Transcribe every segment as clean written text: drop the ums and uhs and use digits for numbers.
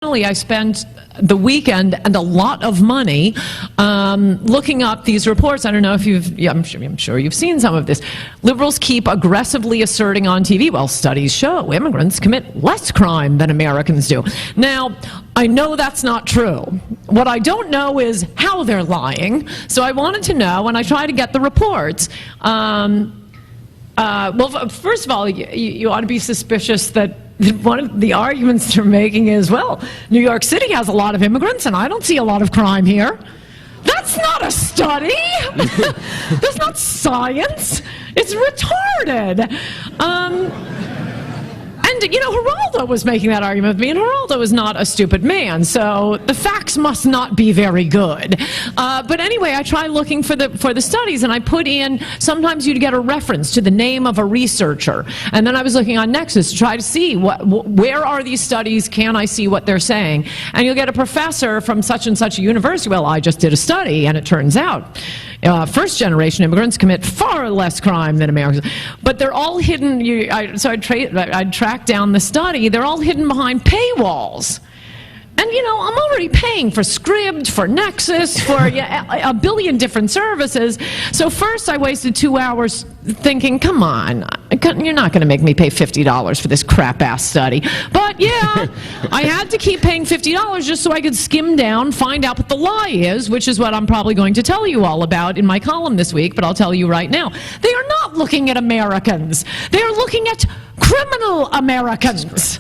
I spent the weekend and a lot of money looking up these reports. I don't know if I'm sure you've seen some of this. Liberals keep aggressively asserting on TV, well, studies show immigrants commit less crime than Americans do. Now, I know that's not true. What I don't know is how they're lying. So I wanted to know, and I tried to get the reports. Well, first of all, you ought to be suspicious that one of the arguments they're making is, well, New York City has a lot of immigrants, and I don't see a lot of crime here. That's not a study. That's not science. It's retarded. And, you know, Geraldo was making that argument with me, and Geraldo is not a stupid man, so the facts must not be very good. But anyway, I tried looking for the studies, and I put in, sometimes you'd get a reference to the name of a researcher, and then I was looking on Nexus to try to see where are these studies, can I see what they're saying? And you'll get a professor from such and such a university, well, I just did a study, and it turns out first-generation immigrants commit far less crime than Americans. But they're all hidden. So I'd track down the study. They're all hidden behind paywalls. And, you know, I'm already paying for Scribd, for Nexus, for a billion different services. So first I wasted 2 hours thinking, come on, you're not going to make me pay $50 for this crap-ass study. But, yeah, I had to keep paying $50 just so I could skim down, find out what the lie is, which is what I'm probably going to tell you all about in my column this week, but I'll tell you right now. They are not looking at Americans. They are looking at criminal Americans.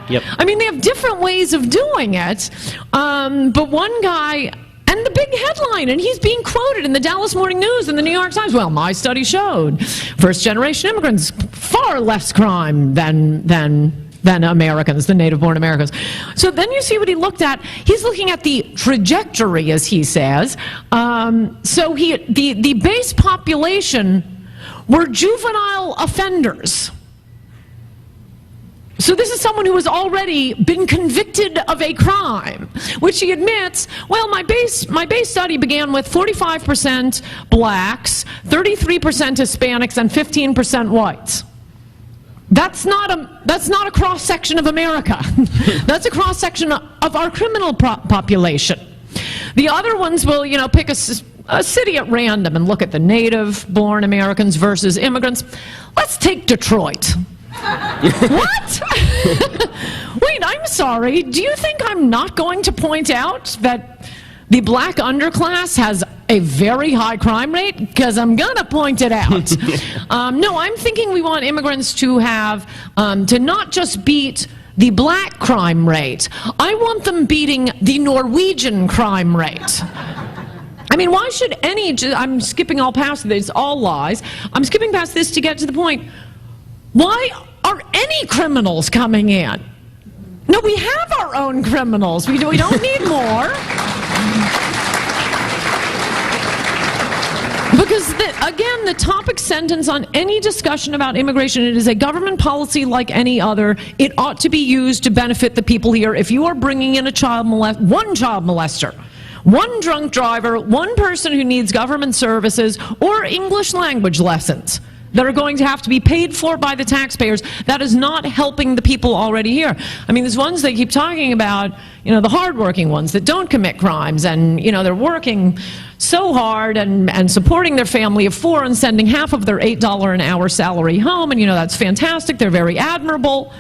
Yep. I mean, they have different ways of doing it, but one guy, and the big headline, and he's being quoted in the Dallas Morning News and the New York Times, well, my study showed first-generation immigrants, far less crime than Americans, the native-born Americans. So then you see what he looked at. He's looking at the trajectory, as he says. So the base population were juvenile offenders. So this is someone who has already been convicted of a crime, which he admits, well, my base study began with 45% blacks, 33% Hispanics, and 15% whites. That's not a cross-section of America. That's a cross-section of our criminal population. The other ones will, you know, pick a city at random and look at the native-born Americans versus immigrants. Let's take Detroit. What? Wait, I'm sorry. Do you think I'm not going to point out that the black underclass has a very high crime rate? Because I'm going to point it out. No, I'm thinking we want immigrants to have, to not just beat the black crime rate. I want them beating the Norwegian crime rate. I mean, why should I'm skipping all past this, all lies. I'm skipping past this to get to the point. Why are any criminals coming in? No, we have our own criminals. We don't need more. Because, again, the topic sentence on any discussion about immigration, it is a government policy like any other. It ought to be used to benefit the people here. If you are bringing in one child molester, one drunk driver, one person who needs government services, or English language lessons that are going to have to be paid for by the taxpayers, that is not helping the people already here. I mean, there's ones they keep talking about, you know, the hardworking ones that don't commit crimes, and, you know, they're working so hard and supporting their family of four and sending half of their $8 an hour salary home, and, you know, that's fantastic. They're very admirable.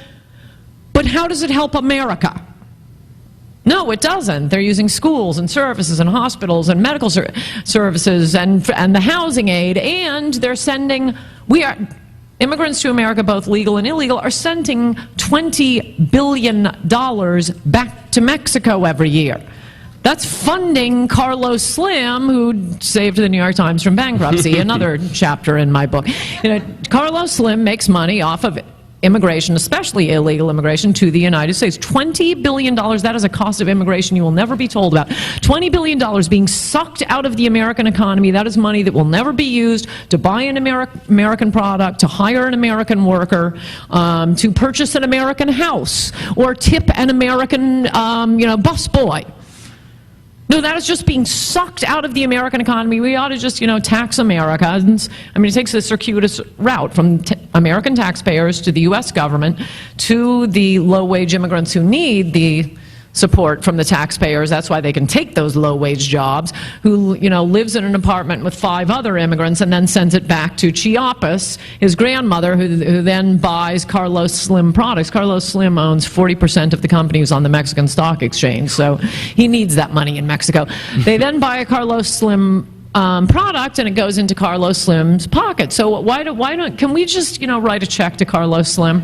But how does it help America? No, it doesn't. They're using schools and services and hospitals and medical services and the housing aid, and they're sending, immigrants to America, both legal and illegal, are sending $20 billion back to Mexico every year. That's funding Carlos Slim, who saved the New York Times from bankruptcy, another chapter in my book. You know, Carlos Slim makes money off of immigration, especially illegal immigration, to the United States. $20 billion, that is a cost of immigration you will never be told about. $20 billion being sucked out of the American economy. That is money that will never be used to buy an American product, to hire an American worker, to purchase an American house, or tip an American busboy. No, that is just being sucked out of the American economy. We ought to just, tax Americans. I mean, it takes a circuitous route from American taxpayers to the U.S. government to the low-wage immigrants who need the support from the taxpayers. That's why they can take those low-wage jobs, who, you know, lives in an apartment with 5 other immigrants and then sends it back to Chiapas, his grandmother, who then buys Carlos Slim products. Carlos Slim owns 40% of the companies on the Mexican stock exchange, so he needs that money in Mexico. They then buy a Carlos Slim product, and it goes into Carlos Slim's pocket. So why don't, can we just, you know, write a check to Carlos Slim?